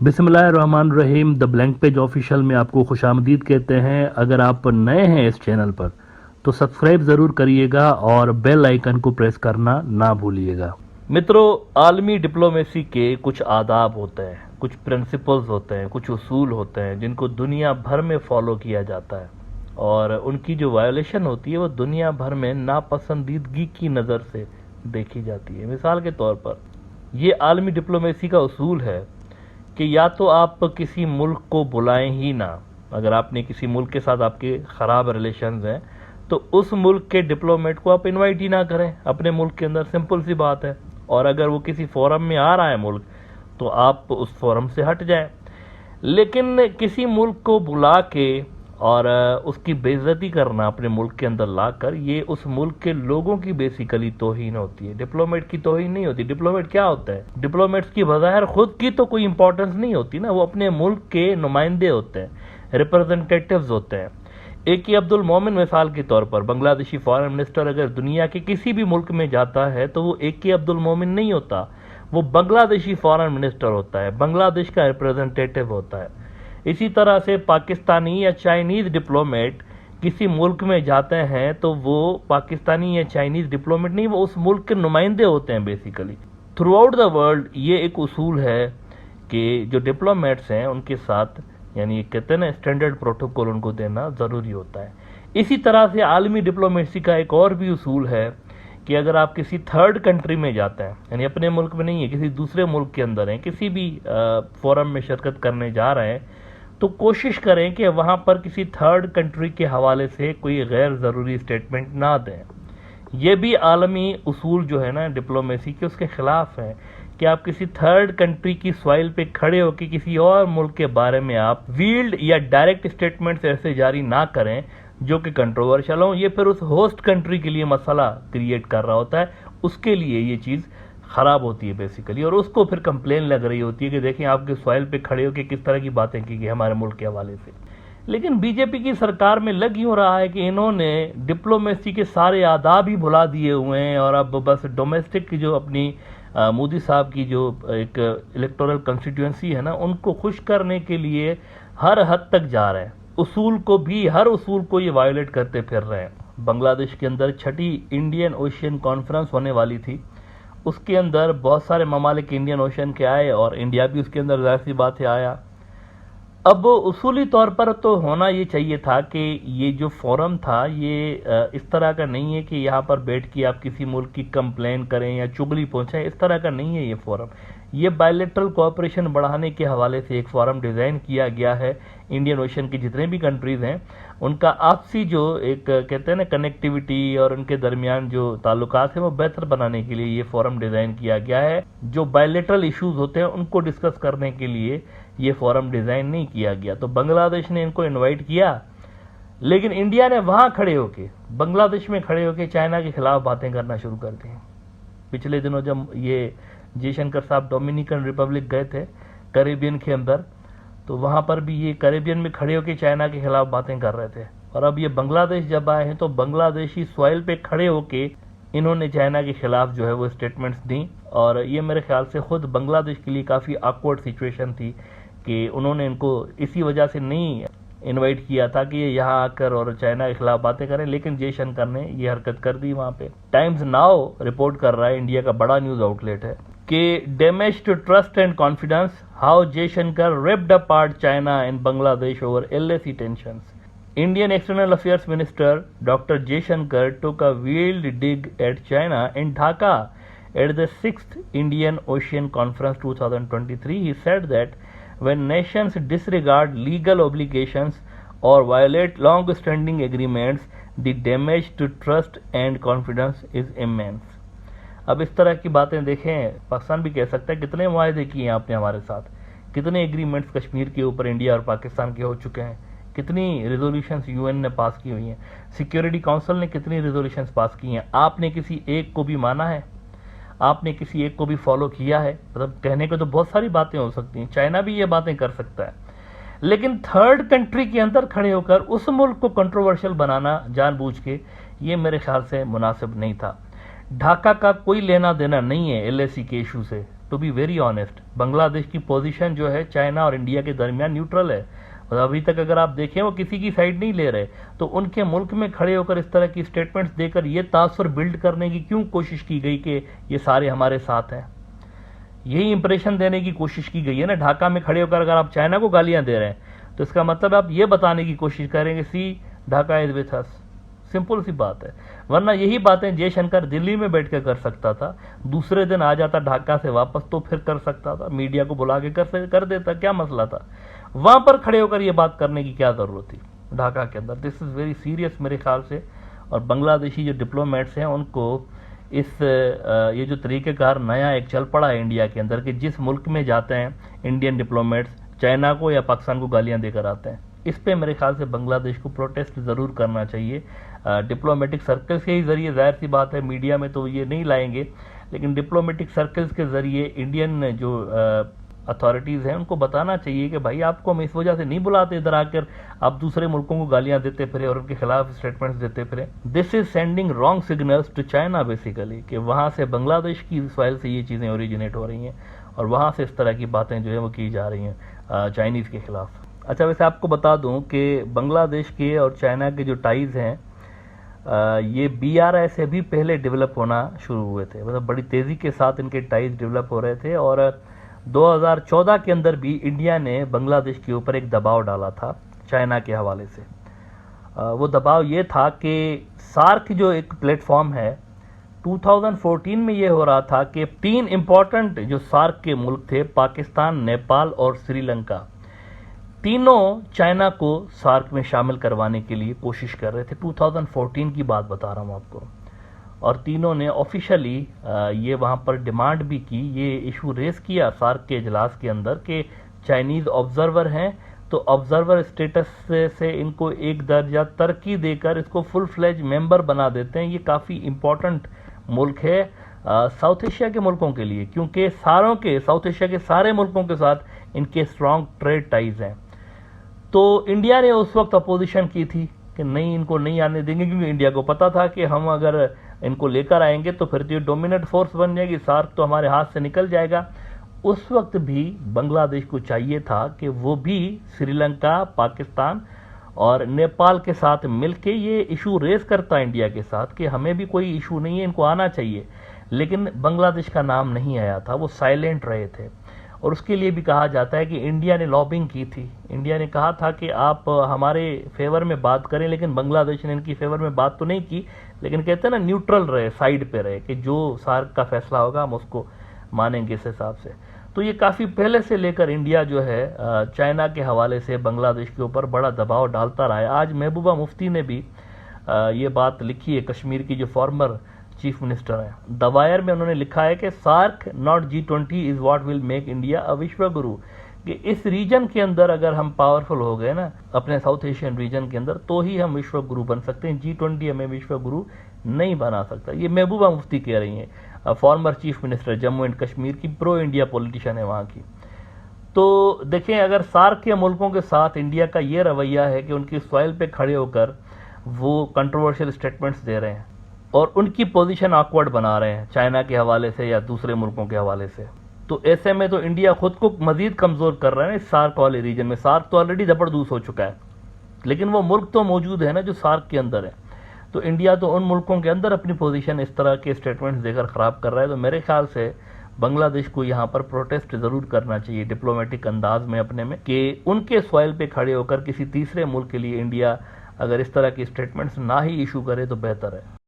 बिस्मिल्लाहिर्रहमानिर्रहीम the blank page official में आपको खुशामदीद कहते हैं। अगर आप नए हैं इस चैनल पर तो सब्सक्राइब ज़रूर करिएगा और बेल आइकन को प्रेस करना ना भूलिएगा। मित्रों, आलमी डिप्लोमेसी के कुछ आदाब होते हैं, कुछ प्रिंसिपल्स होते हैं, कुछ उसूल होते हैं जिनको दुनिया भर में फॉलो किया जाता है और उनकी जो वायोलेशन होती है वो दुनिया भर में नापसंदीदगी की नज़र से देखी जाती है। मिसाल के तौर पर ये आलमी डिप्लोमेसी का उसूल है कि या तो आप किसी मुल्क को बुलाएं ही ना। अगर आपने किसी मुल्क के साथ आपके ख़राब रिलेशंस हैं तो उस मुल्क के डिप्लोमेट को आप इनवाइट ही ना करें अपने मुल्क के अंदर, सिंपल सी बात है। और अगर वो किसी फोरम में आ रहा है मुल्क तो आप उस फोरम से हट जाएं। लेकिन किसी मुल्क को बुला के और उसकी बेइज्जती करना अपने मुल्क के अंदर लाकर, ये उस मुल्क के लोगों की बेसिकली तौहीन होती है, डिप्लोमेट की तौहीन नहीं होती। डिप्लोमेट क्या होता है? डिप्लोमेट्स की बज़ाहिर खुद की तो कोई इंपॉर्टेंस नहीं होती ना, वो अपने मुल्क के नुमाइंदे होते हैं, रिप्रेजेंटेटिव्स होते हैं। AK अब्दुल मोमिन मिसाल के तौर पर बांग्लादेशी फॉरेन मिनिस्टर अगर दुनिया के किसी भी मुल्क में जाता है तो वो AK अब्दुल मोमिन नहीं होता, वो बांग्लादेशी फॉरेन मिनिस्टर होता है, बांग्लादेश का रिप्रेजेंटेटिव होता है। इसी तरह से पाकिस्तानी या चाइनीज़ डिप्लोमेट किसी मुल्क में जाते हैं तो वो पाकिस्तानी या चाइनीज़ डिप्लोमेट नहीं, वो उस मुल्क के नुमाइंदे होते हैं basically. Through out the world ये एक उसूल है कि जो डिप्लोमेट्स हैं उनके साथ, यानी कहते हैं ना, स्टैंडर्ड प्रोटोकॉल उनको देना ज़रूरी होता है। इसी तरह से आलमी डिप्लोमेसी का एक और भी उसूल है कि अगर आप किसी थर्ड कंट्री में जाते हैं, यानी अपने मुल्क में नहीं है, किसी दूसरे मुल्क के अंदर हैं, किसी भी फोरम में शिरकत करने जा रहे हैं, तो कोशिश करें कि वहाँ पर किसी थर्ड कंट्री के हवाले से कोई गैर ज़रूरी स्टेटमेंट ना दें। ये भी आलमी उसूल जो है ना डिप्लोमेसी के, उसके ख़िलाफ़ है कि आप किसी थर्ड कंट्री की सॉइल पे खड़े होकर किसी और मुल्क के बारे में आप वील्ड या डायरेक्ट स्टेटमेंट्स ऐसे जारी ना करें जो कि कंट्रोवर्शियल हों। ये फिर उस होस्ट कंट्री के लिए मसला क्रिएट कर रहा होता है, उसके लिए ये चीज़ ख़राब होती है बेसिकली, और उसको फिर कंप्लेन लग रही होती है कि देखें आपके सॉइल पे खड़े होकर किस तरह की बातें की गई हमारे मुल्क के हवाले से। लेकिन बीजेपी की सरकार में लग यूँ रहा है कि इन्होंने डिप्लोमेसी के सारे आदाब ही भुला दिए हुए हैं और अब बस डोमेस्टिक की जो अपनी मोदी साहब की जो एक इलेक्टोरल कंस्टिट्यूएंसी है ना, उनको खुश करने के लिए हर हद तक जा रहे हैं। उसूल को भी, हर उसूल को ये वायोलेट करते फिर रहे हैं। बांग्लादेश के अंदर 6ठी इंडियन ओशियन कॉन्फ्रेंस होने वाली थी, उसके अंदर बहुत सारे ममालिक इंडियन ओशन के आए और इंडिया भी उसके अंदर ज़ाहिर सी बात है आया। अब उसूली तौर पर तो होना ये चाहिए था कि ये जो फोरम था ये इस तरह का नहीं है कि यहाँ पर बैठ के आप किसी मुल्क की कंप्लेन करें या चुगली पहुँचाएं, इस तरह का नहीं है ये फोरम। ये बायलैटरल कोऑपरेशन बढ़ाने के हवाले से एक फोरम डिज़ाइन किया गया है। इंडियन ओशन की जितने भी कंट्रीज़ हैं उनका आपसी जो एक कहते हैं ना कनेक्टिविटी और उनके दरमियान जो ताल्लुकात हैं वो बेहतर बनाने के लिए ये फोरम डिज़ाइन किया गया है। जो बायलैटरल इश्यूज होते हैं उनको डिस्कस करने के लिए ये फोरम डिज़ाइन नहीं किया गया। तो बांग्लादेश ने इनको इनवाइट किया, लेकिन इंडिया ने वहाँ खड़े होके, बांग्लादेश में खड़े होके चाइना के खिलाफ बातें करना शुरू कर दी। पिछले दिनों जब ये जयशंकर साहब डोमिनिकन रिपब्लिक गए थे कैरेबियन के अंदर, तो वहाँ पर भी ये कैरेबियन में खड़े होकर चाइना के खिलाफ बातें कर रहे थे। और अब ये बांग्लादेश जब आए हैं तो बांग्लादेशी सॉइल पे खड़े होके इन्होंने चाइना के खिलाफ जो है वो स्टेटमेंट्स दी। और ये मेरे ख्याल से खुद बांग्लादेश के लिए काफ़ी ऑकवर्ड सिचुएशन थी कि उन्होंने इनको इसी वजह से नहीं इनवाइट किया था कि ये यहाँ आकर और चाइना के खिलाफ बातें करें, लेकिन जयशंकर ने ये हरकत कर दी वहाँ पे। टाइम्स नाउ रिपोर्ट कर रहा है, इंडिया का बड़ा न्यूज़ आउटलेट है, कि damage to trust and confidence, how Jaishankar ripped apart China and Bangladesh over LAC tensions. Indian External Affairs Minister Dr. Jaishankar took a veiled dig at China in Dhaka at the 6th Indian Ocean Conference 2023. He said that when nations disregard legal obligations or violate long-standing agreements, the damage to trust and confidence is immense. अब इस तरह की बातें देखें, पाकिस्तान भी कह सकता है कितने वायदे किए हैं आपने हमारे साथ, कितने एग्रीमेंट्स कश्मीर के ऊपर इंडिया और पाकिस्तान के हो चुके हैं, कितनी रेजोल्यूशंस UN ने पास की हुई हैं, सिक्योरिटी काउंसिल ने कितनी रेजोल्यूशंस पास की हैं। आपने किसी एक को भी माना है? आपने किसी एक को भी फॉलो किया है? मतलब कहने को तो बहुत सारी बातें हो सकती हैं, चाइना भी ये बातें कर सकता है, लेकिन थर्ड कंट्री के अंदर खड़े होकर उस मुल्क को कंट्रोवर्शियल बनाना जानबूझ के, ये मेरे ख्याल से मुनासिब नहीं था। ढाका का कोई लेना देना नहीं है LAC के इशू से, to be very honest, Bangladesh की पोजीशन जो है चाइना और इंडिया के दरमियान न्यूट्रल है। और अभी तक अगर आप देखें वो किसी की साइड नहीं ले रहे, तो उनके मुल्क में खड़े होकर इस तरह की स्टेटमेंट्स देकर ये तासुर बिल्ड करने की क्यों कोशिश की गई कि ये सारे हमारे साथ हैं? यही इंप्रेशन देने की कोशिश की गई है ना। ढाका में खड़े होकर अगर आप चाइना को गालियां दे रहे हैं तो इसका मतलब आप ये बताने की कोशिश करेंगे सी Dhaka is with us. Simple सी बात है। वरना यही बातें जयशंकर दिल्ली में बैठ कर सकता था, दूसरे दिन आ जाता ढाका से वापस तो फिर कर सकता था, मीडिया को बुला के कर देता, क्या मसला था? वहां पर खड़े होकर ये बात करने की क्या जरूरत थी ढाका के अंदर? दिस इज वेरी सीरियस मेरे ख्याल से। और बांग्लादेशी जो डिप्लोमेट्स हैं उनको ये जो तरीक़ेकार नया एक चल पड़ा है इंडिया के अंदर कि जिस मुल्क में जाते हैं इंडियन डिप्लोमेट्स चाइना को या पाकिस्तान को गालियां देकर आते हैं, इस पे मेरे ख्याल से बांग्लादेश को प्रोटेस्ट ज़रूर करना चाहिए। डिप्लोमेटिक सर्कल्स के ही ज़रिए, जाहिर सी बात है मीडिया में तो ये नहीं लाएंगे, लेकिन डिप्लोमेटिक सर्कल्स के ज़रिए इंडियन जो अथॉरिटीज़ हैं उनको बताना चाहिए कि भाई आपको हम इस वजह से नहीं बुलाते इधर आकर आप दूसरे मुल्कों को गालियां देते फिरे और उनके खिलाफ स्टेटमेंट्स देते फिरे। This is sending wrong signals to China basically, कि वहाँ से बांग्लादेश की सॉइल से ये चीज़ें ओरिजिनेट हो रही हैं और वहाँ से इस तरह की बातें जो है वो की जा रही हैं चाइनीज़ के खिलाफ। अच्छा, वैसे आपको बता दूं कि बांग्लादेश के और चाइना के जो टाइज़ हैं ये BRI से भी पहले डेवलप होना शुरू हुए थे, मतलब बड़ी तेज़ी के साथ इनके टाइज़ डेवलप हो रहे थे। और 2014 के अंदर भी इंडिया ने बांग्लादेश के ऊपर एक दबाव डाला था चाइना के हवाले से। वो दबाव ये था कि सार्क जो एक प्लेटफॉर्म है, 2014 में ये हो रहा था कि 3 इम्पॉर्टेंट जो सार्क के मुल्क थे, पाकिस्तान, नेपाल और श्रीलंका, तीनों चाइना को सार्क में शामिल करवाने के लिए कोशिश कर रहे थे। 2014 की बात बता रहा हूँ आपको। और तीनों ने ऑफिशियली ये वहाँ पर डिमांड भी की, ये इशू रेस किया सार्क के इजलास के अंदर कि चाइनीज़ ऑब्जर्वर हैं तो ऑब्जर्वर स्टेटस से इनको एक दर्जा तरक्की देकर इसको फुल फ्लेज मेंबर बना देते हैं। ये काफ़ी इम्पोर्टेंट मुल्क है साउथ एशिया के मुल्कों के लिए, क्योंकि साउथ एशिया के सारे मुल्कों के साथ इनके स्ट्रॉन्ग ट्रेड टाइज हैं। तो इंडिया ने उस वक्त अपोजिशन की थी कि नहीं, इनको नहीं आने देंगे, क्योंकि इंडिया को पता था कि हम अगर इनको लेकर आएंगे तो फिर तो ये डोमिनेंट फोर्स बन जाएगी, सार्क तो हमारे हाथ से निकल जाएगा। उस वक्त भी बांग्लादेश को चाहिए था कि वो भी श्रीलंका, पाकिस्तान और नेपाल के साथ मिलके ये इशू रेस करता इंडिया के साथ कि हमें भी कोई इशू नहीं है, इनको आना चाहिए। लेकिन बांग्लादेश का नाम नहीं आया था, वो साइलेंट रहे थे। और उसके लिए भी कहा जाता है कि इंडिया ने लॉबिंग की थी। इंडिया ने कहा था कि आप हमारे फेवर में बात करें, लेकिन बांग्लादेश ने इनकी फेवर में बात तो नहीं की, लेकिन कहते हैं ना न्यूट्रल रहे, साइड पे रहे कि जो सार्क का फैसला होगा हम उसको मानेंगे इस हिसाब से। तो ये काफ़ी पहले से लेकर इंडिया जो है चाइना के हवाले से बांग्लादेश के ऊपर बड़ा दबाव डालता रहा है। आज महबूबा मुफ्ती ने भी ये बात लिखी है, कश्मीर की जो फॉर्मर चीफ मिनिस्टर हैं। द वायर में उन्होंने लिखा है कि SAARC not G20 is what will make India a vishwa guru, कि इस रीजन के अंदर अगर हम पावरफुल हो गए ना, अपने साउथ एशियन रीजन के अंदर, तो ही हम विश्व गुरु बन सकते हैं। G20 हमें विश्व गुरु नहीं बना सकता। ये महबूबा मुफ्ती कह रही हैं, farmer chief minister Jammu and Kashmir की, प्रो इंडिया पॉलिटिशियन है वहाँ की। तो देखें, अगर सार्क के मुल्कों के साथ इंडिया का ये रवैया है कि उनकी सॉइल पे खड़े होकर वो कंट्रोवर्शियल स्टेटमेंट्स दे रहे हैं और उनकी पोजीशन ऑकवर्ड बना रहे हैं चाइना के हवाले से या दूसरे मुल्कों के हवाले से, तो ऐसे में तो इंडिया खुद को मजीद कमज़ोर कर रहा है इस सार्क वाले रीजन में। सार्क तो ऑलरेडी जबरदस्त हो चुका है, लेकिन वो मुल्क तो मौजूद है ना जो सार्क के अंदर है। तो इंडिया तो उन मुल्कों के अंदर अपनी पोजीशन इस तरह के स्टेटमेंट्स देकर ख़राब कर रहा है। तो मेरे ख्याल से बांग्लादेश को यहाँ पर प्रोटेस्ट ज़रूर करना चाहिए डिप्लोमेटिक अंदाज में अपने में, कि उनके सॉइल पे खड़े होकर किसी तीसरे मुल्क के लिए इंडिया अगर इस तरह की स्टेटमेंट्स ना ही इशू करे तो बेहतर है।